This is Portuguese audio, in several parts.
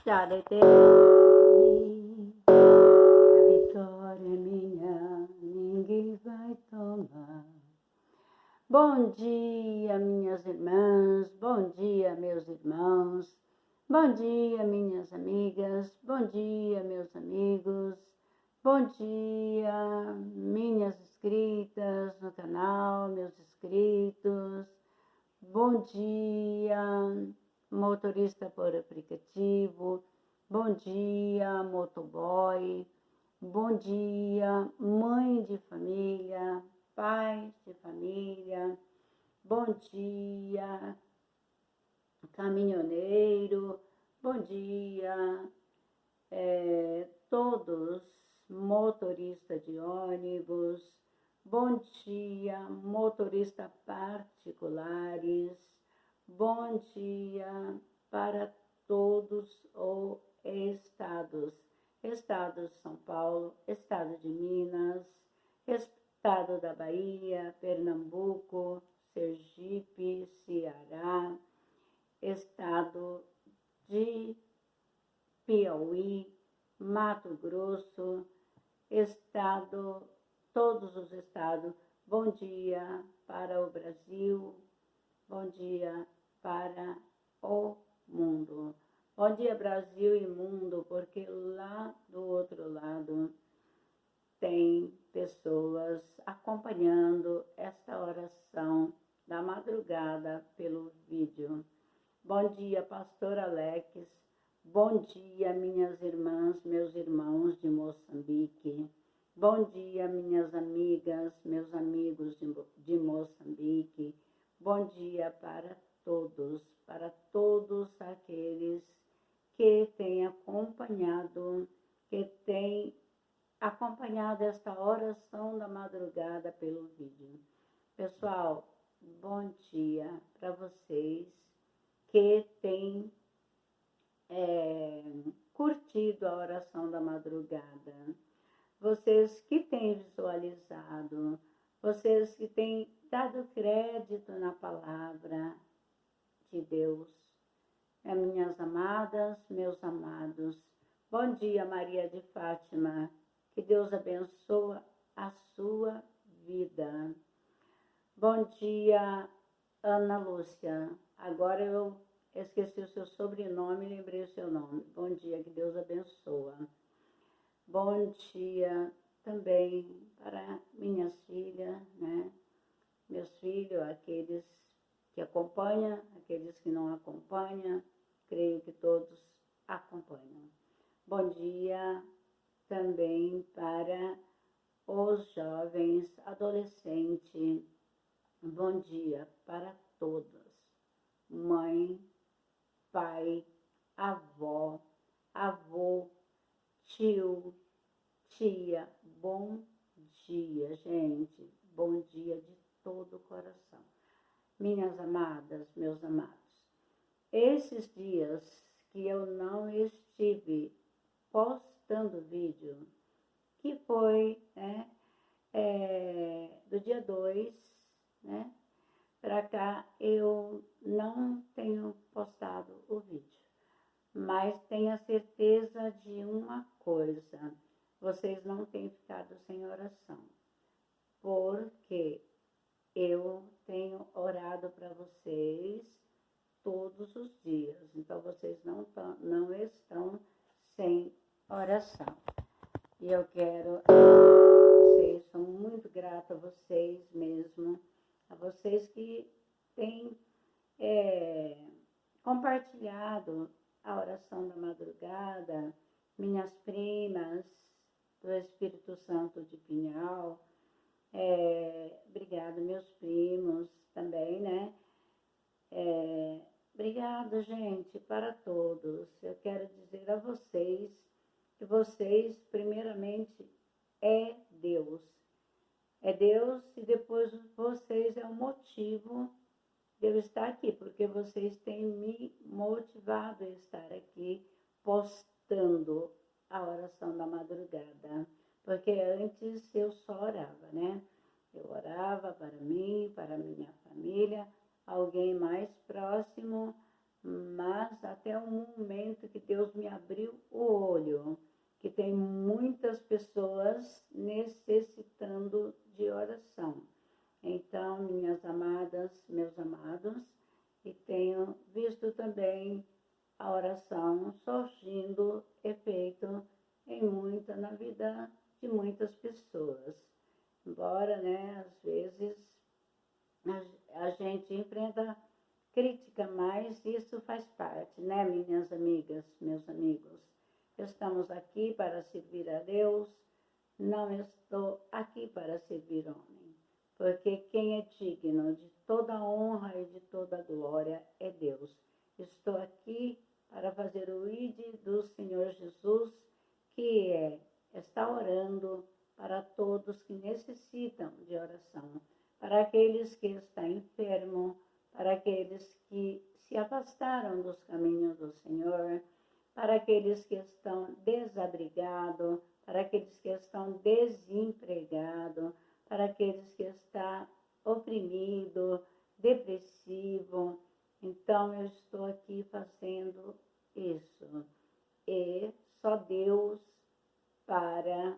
já deitei. A vitória é minha, ninguém vai tomar. Bom dia, minhas irmãs, bom dia, meus irmãos, bom dia, minhas amigas, bom dia, meus amigos, bom dia, minhas inscritas no canal, meus inscritos, bom dia, motorista por aplicativo, bom dia, motoboy, bom dia, mãe de família, pais de família, bom dia, caminhoneiro, bom dia, todos, motorista de ônibus, bom dia, motorista particulares, bom dia para todos os estados. Estado de São Paulo, Estado de Minas, Estado da Bahia, Pernambuco, Sergipe, Ceará, Estado de Piauí, Mato Grosso, Estado, todos os estados. Bom dia para o Brasil, bom dia para o mundo. Bom dia, Brasil e mundo, porque lá do outro lado tem pessoas acompanhando esta oração da madrugada pelo vídeo. Bom dia, pastor Alex. Bom dia, minhas irmãs, meus irmãos de Moçambique. Bom dia, minhas amigas, meus amigos de Moçambique. Bom dia para todos aqueles que têm acompanhado esta oração da madrugada pelo vídeo. Pessoal, bom dia para vocês que têm curtido a oração da madrugada, vocês que têm visualizado, vocês que têm dado crédito na palavra de Deus. Minhas amadas, meus amados, bom dia, Maria de Fátima, que Deus abençoe a sua vida. Bom dia, Ana Lúcia, agora eu esqueci o seu sobrenome e lembrei o seu nome. Bom dia, que Deus abençoe. Bom dia também para minhas filhas, né? Meus filhos, aqueles que acompanham, aqueles que não acompanham, creio que todos acompanham. Bom dia também para os jovens, adolescentes, bom dia para todas, mãe, pai, avó, avô, tio, tia, bom dia, gente, bom dia de todo o coração. Minhas amadas, meus amados, esses dias que eu não estive postando vídeo, que foi do dia 2, né, para cá, eu não tenho postado o vídeo, mas tenha certeza de uma coisa, vocês não têm ficado sem oração, porque eu tenho orado para vocês todos os dias, então vocês não estão sem oração. E eu quero vocês, sou muito grata a vocês mesmo, a vocês que têm compartilhado a oração da madrugada, minhas primas do Espírito Santo de Pinhal, obrigado, meus primos também, né? Obrigado, gente, para todos. Eu quero dizer a vocês que vocês, primeiramente, é Deus. É Deus e depois vocês é o motivo de eu estar aqui, porque vocês têm me motivado a estar aqui postando a oração da madrugada. Porque antes eu só orava, né? Eu orava para mim, para minha família, alguém mais próximo, mas até o momento que Deus me abençoou Então, minhas amadas, meus amados, e tenho visto também a oração surgindo efeito na vida de muitas pessoas. Embora, né, às vezes a gente enfrenta crítica, mas isso faz parte, né, minhas amigas, meus amigos? Estamos aqui para servir a Deus, não estou aqui para servir homem, porque quem é digno de toda honra e de toda glória é Deus. Estou aqui para fazer o ID do Senhor Jesus, que está orando para todos que necessitam de oração, para aqueles que estão enfermos, para aqueles que se afastaram dos caminhos do Senhor, para aqueles que estão desabrigados, para aqueles que estão desempregados, para aqueles que estão oprimidos, depressivos. Então, eu estou aqui fazendo isso. E só Deus para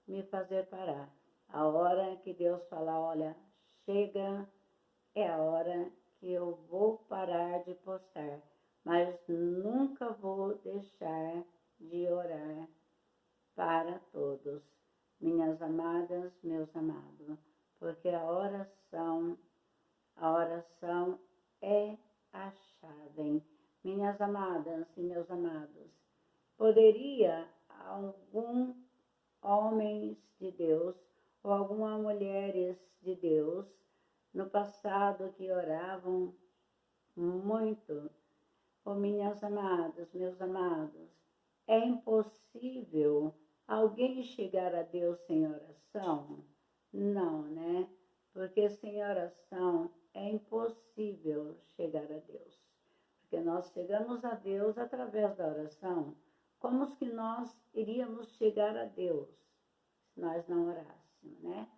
me fazer parar. A hora que Deus falar, olha, chega, é a hora que eu vou parar de postar. Mas nunca vou deixar de orar para todos, minhas amadas, meus amados, porque a oração é a chave. Minhas amadas e meus amados, poderia algum homens de Deus ou algumas mulheres de Deus no passado que oravam muito, oh, minhas amadas, meus amados, é impossível alguém chegar a Deus sem oração? Não, né? Porque sem oração é impossível chegar a Deus. Porque nós chegamos a Deus através da oração. Como que nós iríamos chegar a Deus se nós não orássemos, né?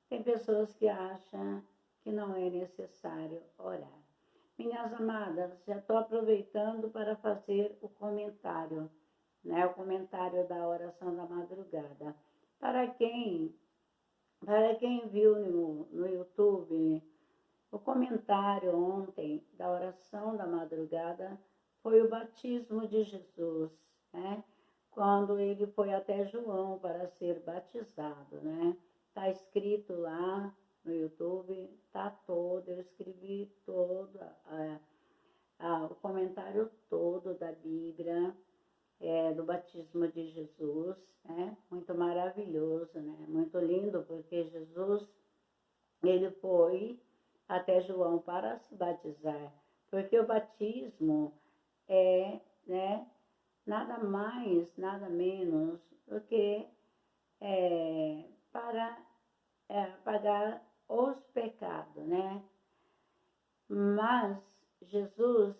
Tem pessoas que acham que não é necessário orar. Minhas amadas, já estou aproveitando para fazer o comentário, né? O comentário da oração da madrugada. Para quem viu no YouTube, o comentário ontem da oração da madrugada foi o batismo de Jesus, né? Quando ele foi até João para ser batizado, né? Está escrito lá no YouTube, está todo, eu escrevi todo o comentário todo da Bíblia, do batismo de Jesus, né? Muito maravilhoso, né? Muito lindo, porque Jesus, ele foi até João para se batizar, porque o batismo é, né, nada mais, nada menos do que para pagar os pecados, né? Mas Jesus,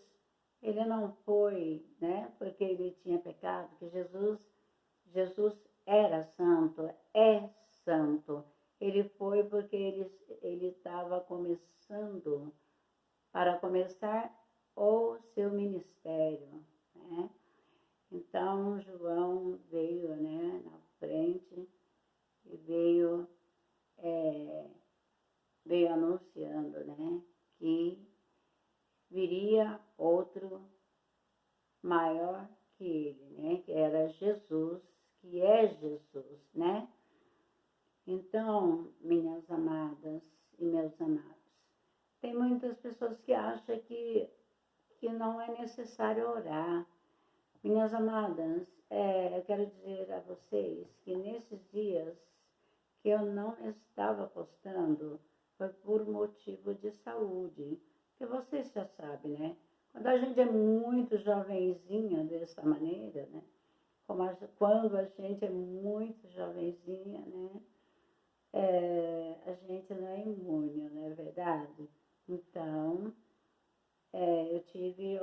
ele não foi, né, porque ele tinha pecado, que Jesus era santo, é santo. Ele foi porque ele estava começando, para começar o seu ministério, né? Então, João veio, né, na frente e veio anunciando, né, que viria outro maior que ele, né, que era Jesus, que é Jesus, né? Então, minhas amadas e meus amados, tem muitas pessoas que acham que não é necessário orar. Minhas amadas, eu quero dizer a vocês que nesses dias que eu não estava postando foi por motivo de saúde, que vocês já sabem, né? Quando a gente é muito jovenzinha dessa maneira, né? Quando a gente é muito jovenzinha, né? A gente não é imune, não é verdade? Então, eu tive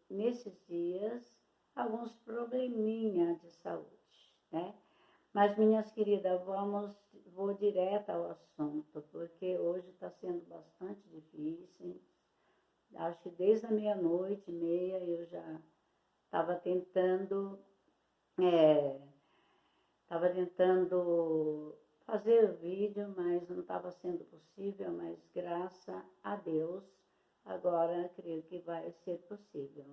nesses dias alguns probleminhas de saúde, né? Mas, minhas queridas, vou direto ao assunto, porque hoje está sendo bastante difícil. Acho que desde a 00:30 eu já estava tentando fazer o vídeo, mas não estava sendo possível, mas graças a Deus, agora creio que vai ser possível.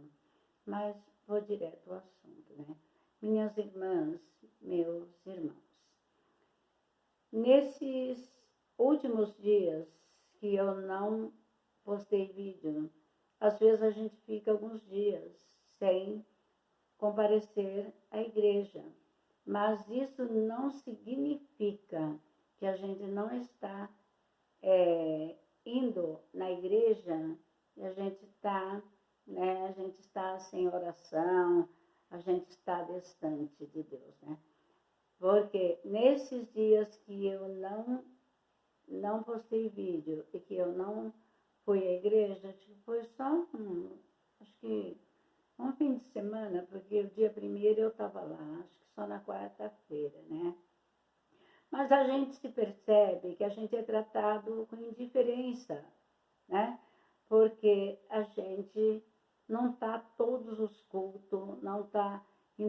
Mas vou direto ao assunto, né? Minhas irmãs, meus irmãos, nesses últimos dias que eu não postei vídeo, às vezes a gente fica alguns dias sem comparecer à igreja, mas isso não significa que a gente não está indo na igreja e a gente está, né, a gente está sem oração, a gente está distante de Deus, né? Porque nesses dias que eu não postei vídeo e que eu não fui à igreja, foi só acho que um fim de semana, porque o dia primeiro eu estava lá, acho que só na quarta-feira, né? Mas a gente se percebe que a gente é tratado com indiferença, né? Porque a gente não está todos os cultos, não está em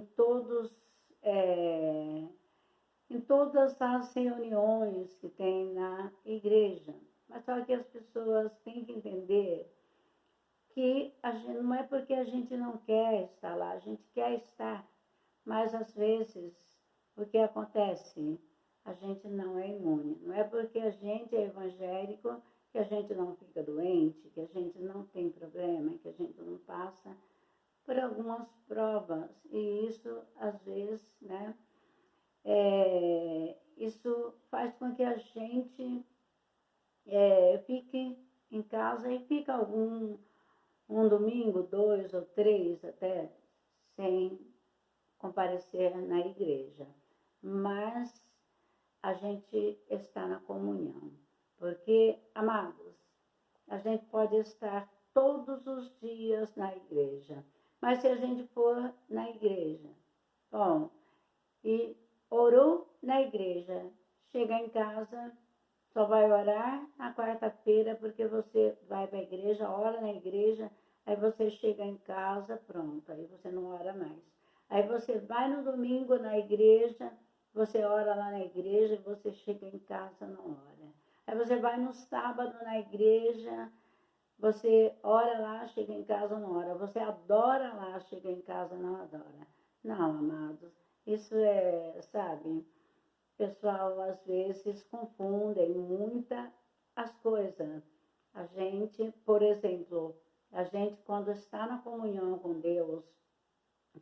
em todas as reuniões que tem na igreja. Mas só que as pessoas têm que entender que a gente, não é porque a gente não quer estar lá, a gente quer estar, mas às vezes o que acontece? A gente não é imune. Não é porque a gente é evangélico que a gente não fica doente, que a gente não tem problema, que a gente não passa por algumas provas. E isso, às vezes, né, isso faz com que a gente fique em casa e fica um domingo, 2 ou 3 até, sem comparecer na igreja. Mas a gente está na comunhão. Porque, amados, a gente pode estar todos os dias na igreja. Mas se a gente for na igreja, bom, e orou na igreja, chega em casa, só vai orar na quarta-feira, porque você vai para a igreja, ora na igreja, aí você chega em casa, pronto, aí você não ora mais. Aí você vai no domingo na igreja, você ora lá na igreja, e você chega em casa, não ora. Aí você vai no sábado na igreja, você ora lá, chega em casa, não ora. Você adora lá, chega em casa, não adora. Não, amados, isso sabe, pessoal às vezes confundem muitas as coisas. A gente, por exemplo, a gente quando está na comunhão com Deus,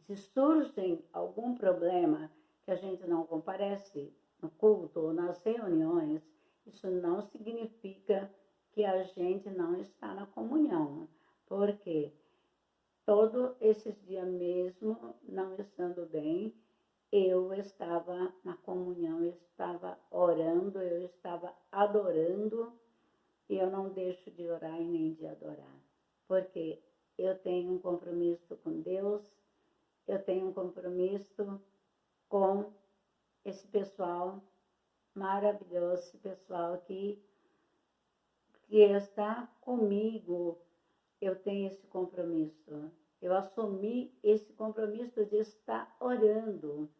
se surge algum problema que a gente não comparece no culto ou nas reuniões, isso não significa que a gente não está na comunhão, porque todos esses dias mesmo, não estando bem, eu estava na comunhão, eu estava orando, eu estava adorando, e eu não deixo de orar e nem de adorar, porque eu tenho um compromisso com Deus, eu tenho um compromisso com esse pessoal maravilhoso, esse pessoal que está comigo. Eu tenho esse compromisso, eu assumi esse compromisso de estar orando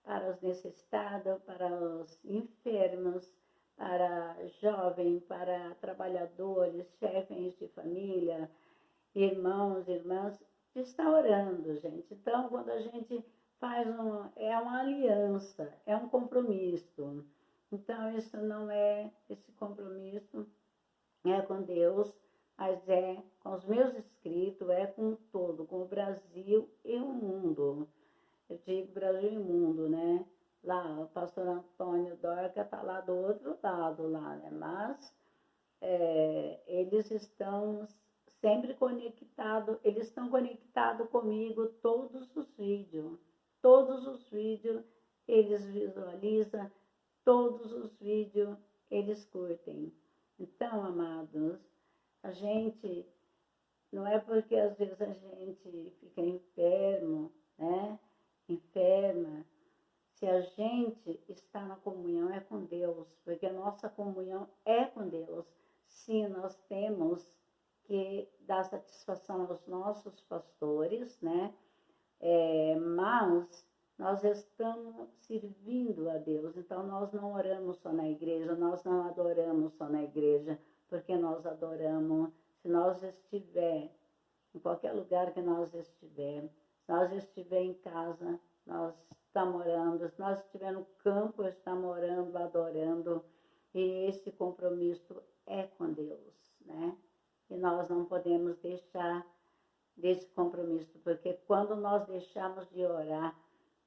para os necessitados, para os enfermos, para jovens, para trabalhadores, chefes de família, irmãos, irmãs, está orando, gente. Então, quando a gente faz é uma aliança, é um compromisso. Então, isso não é, esse compromisso é com Deus, mas é com os meus inscritos, é com todo, com o Brasil e o mundo. Eu digo Brasil e mundo, né? Lá, o pastor Antônio Dorca está lá do outro lado, lá, né? Mas eles estão sempre conectados, eles estão conectados comigo todos os vídeos eles visualizam, todos os vídeos eles curtem. Então, amados, a gente, não é porque às vezes a gente fica enfermo, né? Enferma, se a gente está na comunhão é com Deus, porque a nossa comunhão é com Deus. Sim, nós temos que dar satisfação aos nossos pastores, né? Mas nós estamos servindo a Deus. Então, nós não oramos só na igreja, nós não adoramos só na igreja, porque nós adoramos. Se nós estiver em qualquer lugar que nós estiver, se nós estiver em casa, nós estamos orando, se nós estiver no campo, estamos orando, adorando, e esse compromisso é com Deus, né? E nós não podemos deixar desse compromisso, porque quando nós deixamos de orar,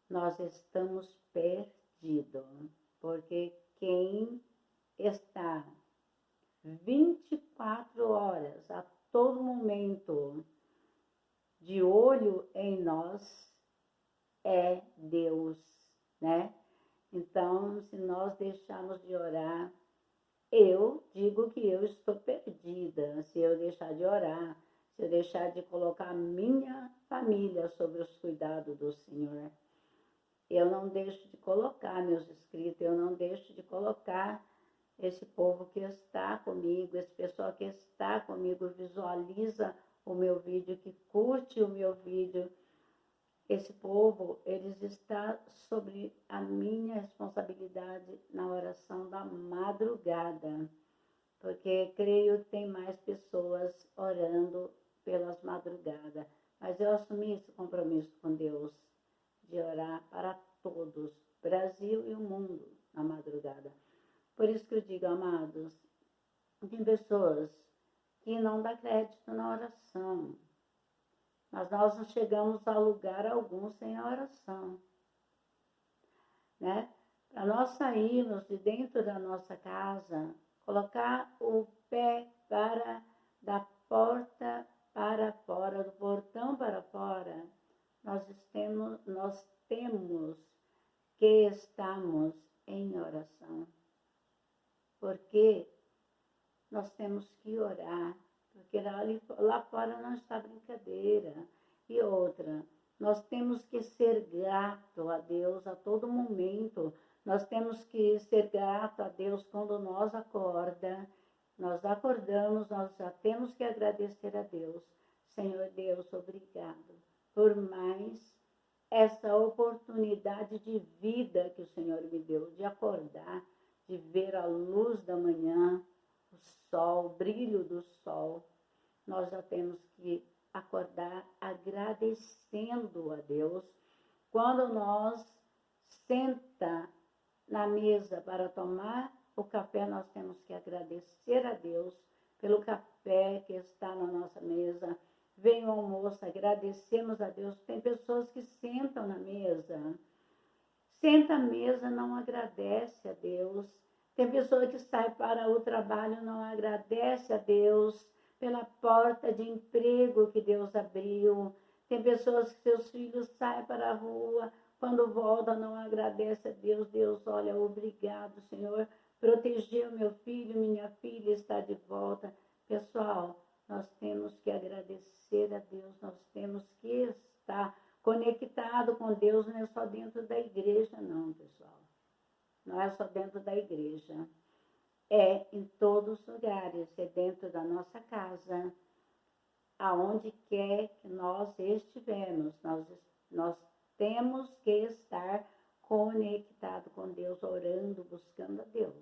nós estamos perdidos, porque quem está 24 horas, a todo momento, de olho em nós, é Deus, né? Então, se nós deixarmos de orar, eu digo que eu estou perdida, se eu deixar de orar, se eu deixar de colocar a minha família sobre os cuidados do Senhor. Eu não deixo de colocar meus inscritos, eu não deixo de colocar esse povo que está comigo, esse pessoal que está comigo, visualiza o meu vídeo, que curte o meu vídeo. Esse povo, eles estão sobre a minha responsabilidade na oração da madrugada, porque creio que tem mais pessoas orando pelas madrugadas. Mas eu assumi esse compromisso com Deus, de orar para todos, Brasil e o mundo, na madrugada. Por isso que eu digo, amados, tem pessoas que não dão crédito na oração. Mas nós não chegamos a lugar algum sem a oração, né? Para nós sairmos de dentro da nossa casa, colocar o pé da porta para fora, do portão para fora, nós temos que estarmos em oração. Porque nós temos que orar, porque lá fora não está brincadeira. E outra, nós temos que ser grato a Deus a todo momento. Nós temos que ser grato a Deus quando nós acordamos, nós já temos que agradecer a Deus. Senhor Deus, obrigado por mais essa oportunidade de vida que o Senhor me deu, de acordar, de ver a luz da manhã, o sol, o brilho do sol. Nós já temos que acordar agradecendo a Deus. Quando nós senta na mesa para tomar o café, nós temos que agradecer a Deus pelo café que está na nossa mesa. Vem o almoço, agradecemos a Deus. Tem pessoas que sentam na mesa, senta à mesa, não agradece a Deus. Tem pessoa que sai para o trabalho, não agradece a Deus pela porta de emprego que Deus abriu. Tem pessoas que seus filhos saem para a rua, quando voltam não agradece a Deus. Deus, olha, obrigado, Senhor, protegeu meu filho, minha filha está de volta. Pessoal, nós temos que agradecer a Deus, nós temos que estar conectado com Deus, não é só dentro da igreja, não, pessoal. Não é só dentro da igreja. É em todos os lugares, é dentro da nossa casa, aonde quer que nós estivermos, nós temos que estar conectado com Deus, orando, buscando a Deus,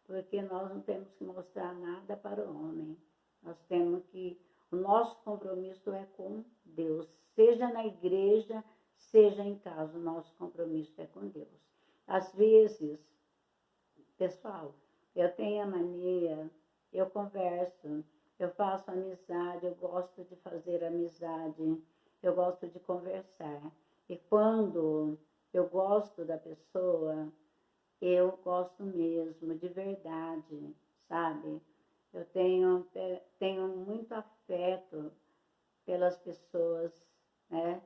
porque nós não temos que mostrar nada para o homem, nós temos que, o nosso compromisso é com Deus, seja na igreja, seja em casa, o nosso compromisso é com Deus. Às vezes, pessoal, eu tenho a mania, eu converso, eu faço amizade, eu gosto de fazer amizade, eu gosto de conversar. E quando eu gosto da pessoa, eu gosto mesmo, de verdade, sabe? Eu tenho muito afeto pelas pessoas, né?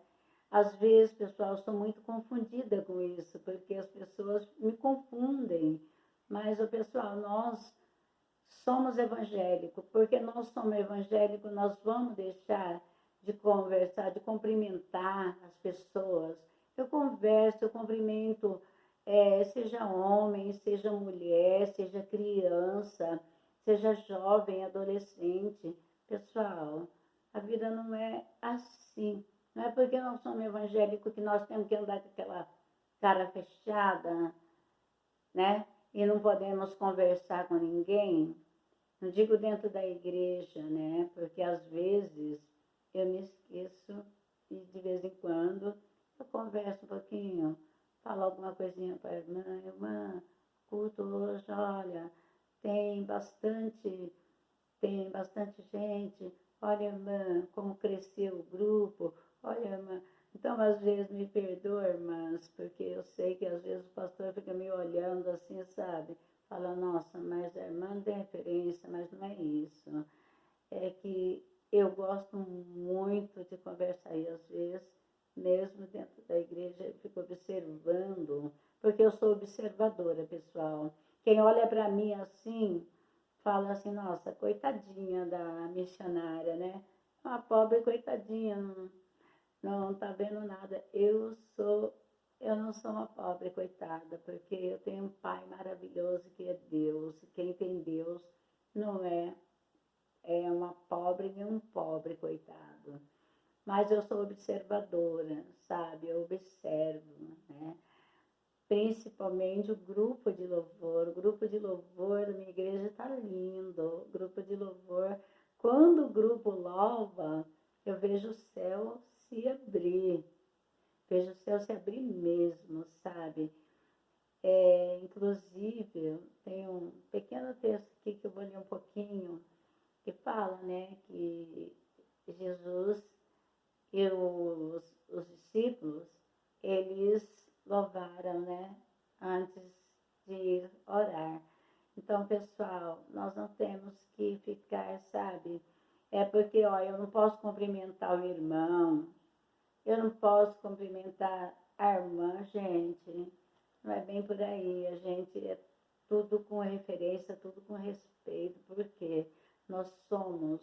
Às vezes, pessoal, eu sou muito confundida com isso, porque as pessoas me confundem. Mas, o pessoal, nós somos evangélicos. Porque nós somos evangélicos, nós vamos deixar de conversar, de cumprimentar as pessoas. Eu converso, eu cumprimento, seja homem, seja mulher, seja criança, seja jovem, adolescente. Pessoal, a vida não é assim. Não é porque nós somos evangélicos que nós temos que andar com aquela cara fechada, né? E não podemos conversar com ninguém. Não digo dentro da igreja, né? Porque às vezes eu me esqueço e de vez em quando eu converso um pouquinho, falo alguma coisinha para a irmã, culto hoje, olha, tem bastante gente, olha, irmã, como cresceu o grupo, olha, irmã. Então, às vezes, me perdoa, irmãs, porque eu sei que às vezes o pastor fica me olhando assim, sabe? Fala, nossa, mas a irmã não tem referência, mas não é isso. É que eu gosto muito de conversar e às vezes, mesmo dentro da igreja, eu fico observando, porque eu sou observadora, pessoal. Quem olha para mim assim, fala assim, nossa, coitadinha da missionária, né? Uma pobre coitadinha, não tá vendo nada. Eu não sou uma pobre coitada, porque eu tenho um pai maravilhoso que é Deus. Quem tem Deus não é uma pobre nem um pobre coitado. Mas eu sou observadora, sabe? Eu observo, né? Principalmente o grupo de louvor. O grupo de louvor da minha igreja está lindo. O grupo de louvor, quando o grupo louva, eu vejo o céu se abrir. Vejo o céu se abrir mesmo, sabe? Inclusive, tem um pequeno texto aqui que eu vou ler um pouquinho, que fala, né, que Jesus e os discípulos, eles louvaram, né, antes de ir orar. Então, pessoal, nós não temos que ficar, sabe? É porque, ó, eu não posso cumprimentar o irmão, eu não posso cumprimentar a irmã, gente. Não é bem por aí. A gente é tudo com referência, tudo com respeito, porque nós somos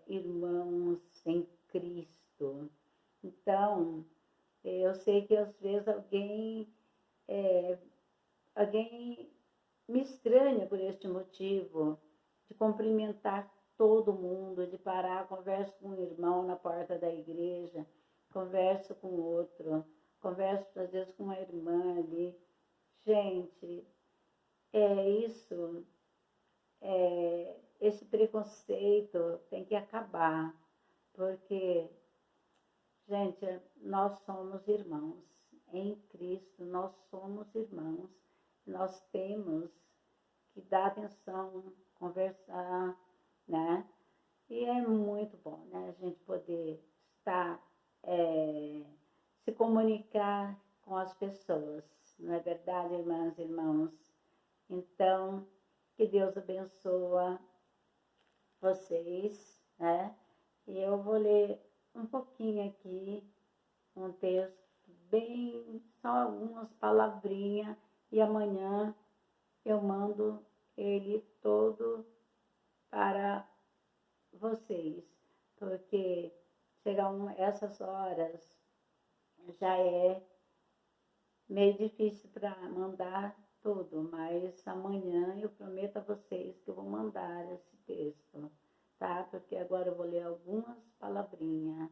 irmãos em Cristo. Então, eu sei que às vezes alguém me estranha por este motivo, de cumprimentar todo mundo, de parar, converso com um irmão na porta da igreja, converso com outro, converso às vezes com uma irmã ali. Gente, isso, esse preconceito tem que acabar, porque, gente, nós somos irmãos. Em Cristo, nós somos irmãos. Nós temos que dar atenção, conversar, né? E é muito bom, né? A gente poder estar, se comunicar com as pessoas. Não é verdade, irmãs e irmãos? Então, que Deus abençoe vocês, né? E eu vou ler um pouquinho aqui, um texto bem, só algumas palavrinhas, e amanhã eu mando ele todo para vocês, porque chegam essas horas, já é meio difícil para mandar tudo, mas amanhã eu prometo a vocês que eu vou mandar esse texto, tá? Porque agora eu vou ler algumas palavrinhas,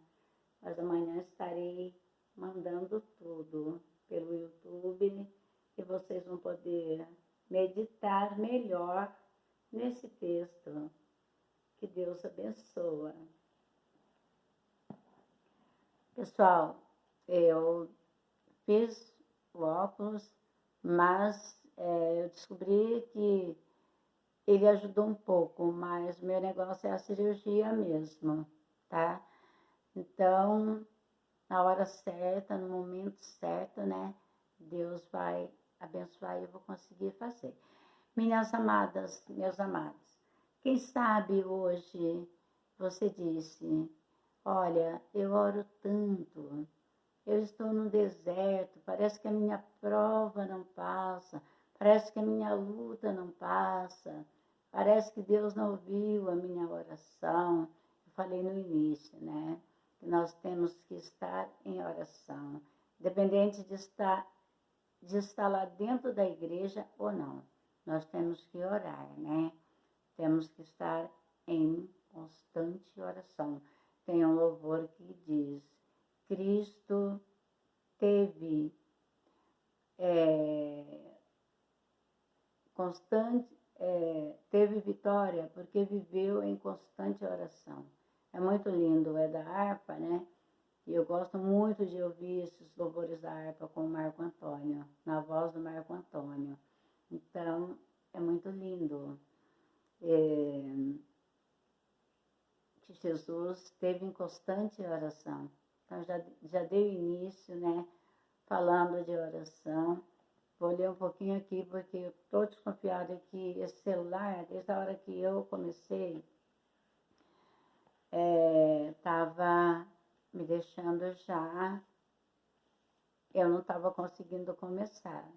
mas amanhã estarei mandando tudo pelo YouTube e vocês vão poder meditar melhor nesse texto. Que Deus abençoe. Pessoal, eu fiz o óculos, mas eu descobri que ele ajudou um pouco, mas o meu negócio é a cirurgia mesmo, tá? Então, na hora certa, no momento certo, né? Deus vai abençoar e eu vou conseguir fazer. Minhas amadas, meus amados, quem sabe hoje você disse, olha, eu oro tanto, eu estou no deserto, parece que a minha prova não passa, parece que a minha luta não passa, parece que Deus não ouviu a minha oração. Eu falei no início, né? Que nós temos que estar em oração, independente de estar lá dentro da igreja ou não. Nós temos que orar, né? Temos que estar em constante oração. Tem um louvor que diz Cristo teve teve vitória porque viveu em constante oração. É muito lindo, é da harpa, né? E eu gosto muito de ouvir esses louvores da harpa com o Marco Antônio, na voz do Marco Antônio. Então, é muito lindo que Jesus esteve em constante oração. Então, já dei início, né, falando de oração. Vou ler um pouquinho aqui, porque eu estou desconfiada que esse celular, desde a hora que eu comecei, estava me deixando já... Eu não estava conseguindo começar,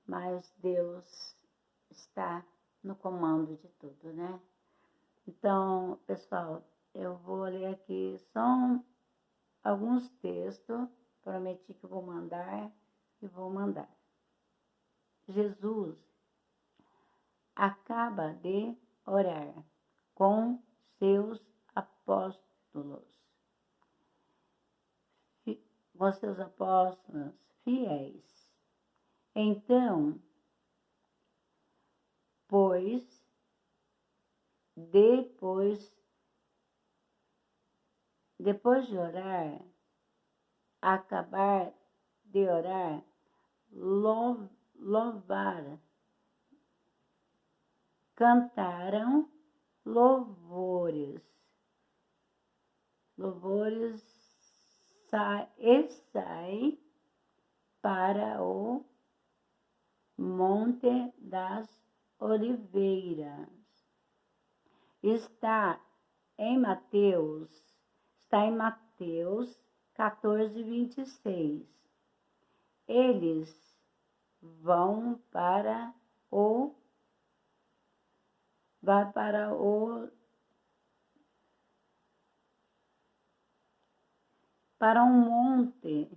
mas Deus está no comando de tudo, né? Então, pessoal, eu vou ler aqui só alguns textos, prometi que vou mandar e vou mandar. Jesus acaba de orar com seus apóstolos, fiéis. Então, depois de orar, acabar de orar, louvar, cantaram louvores sai para o Monte das Oliveiras. Está em Mateus 14:26. Eles vão para um monte,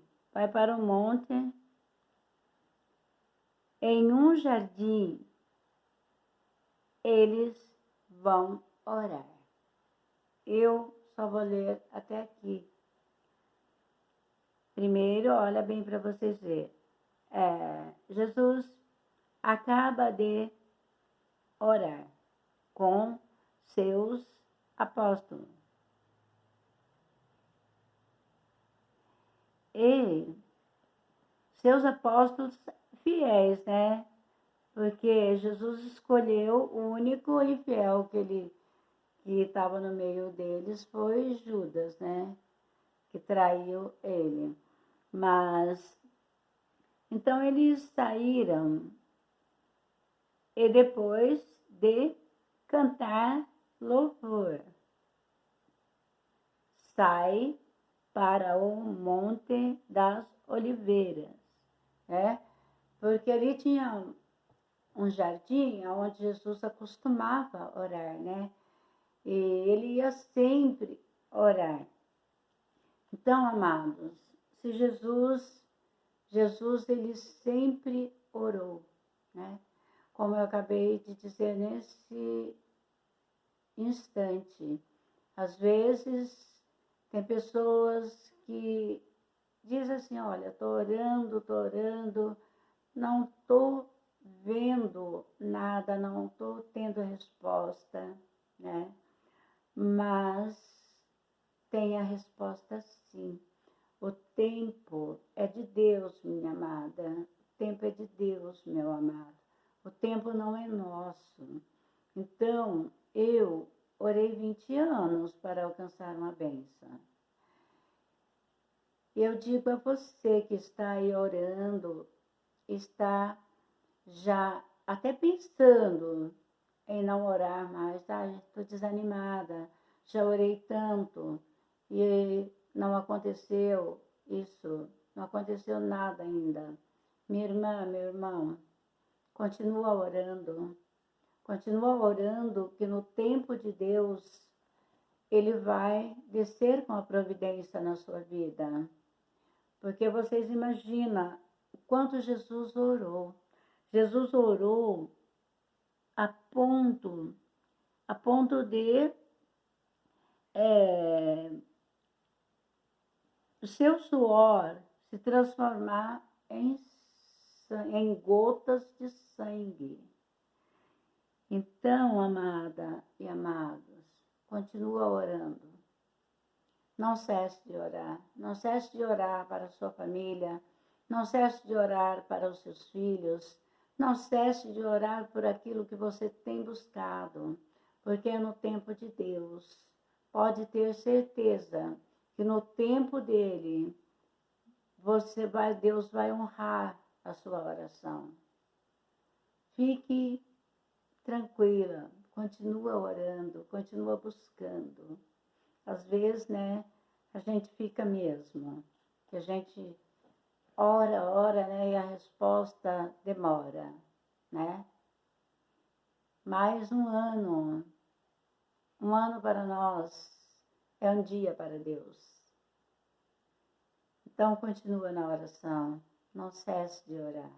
em um jardim, eles vão orar. Eu só vou ler até aqui. Primeiro, olha bem para vocês verem. Jesus acaba de orar com seus apóstolos. E seus apóstolos fiéis, né? Porque Jesus escolheu o único infiel que estava no meio deles foi Judas, né? Que traiu ele. Mas, então eles saíram e depois de cantar louvor, sai para o Monte das Oliveiras, né? Porque ali tinha um jardim onde Jesus acostumava orar, né? E ele ia sempre orar. Então, amados, se Jesus ele sempre orou, né? Como eu acabei de dizer nesse instante, às vezes tem pessoas que dizem assim, olha, estou orando, não estou vendo nada, não estou tendo resposta, né? Mas tem a resposta sim. O tempo é de Deus, minha amada. O tempo é de Deus, meu amado. O tempo não é nosso. Então, eu orei 20 anos para alcançar uma bênção. Eu digo a você que está aí orando, está já até pensando em não orar mais, estou desanimada, já orei tanto e não aconteceu isso, não aconteceu nada ainda. Minha irmã, meu irmão, continua orando, que no tempo de Deus, Ele vai descer com a providência na sua vida. Porque vocês imaginam o quanto Jesus orou. Jesus orou a ponto de o seu suor se transformar em gotas de sangue. Então, amada e amados, continua orando. Não cesse de orar. Não cesse de orar para a sua família. Não cesse de orar para os seus filhos. Não cesse de orar por aquilo que você tem buscado. Porque é no tempo de Deus. Pode ter certeza que no tempo dele, Deus vai honrar a sua oração. Fique tranquila, continua orando, continua buscando. Às vezes, né, a gente fica mesmo, que a gente ora, né, e a resposta demora, né? Mais um ano para nós é um dia para Deus. Então, continua na oração, não cesse de orar.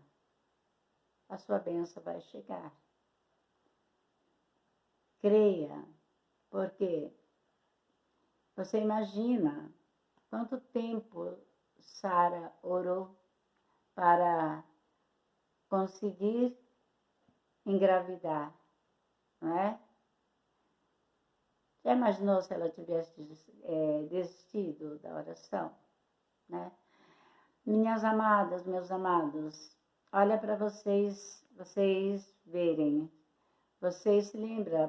A sua bênção vai chegar. Creia, porque você imagina quanto tempo Sara orou para conseguir engravidar, não é? Já imaginou se ela tivesse desistido da oração, né? Minhas amadas, meus amados, olha para vocês verem. Vocês se lembram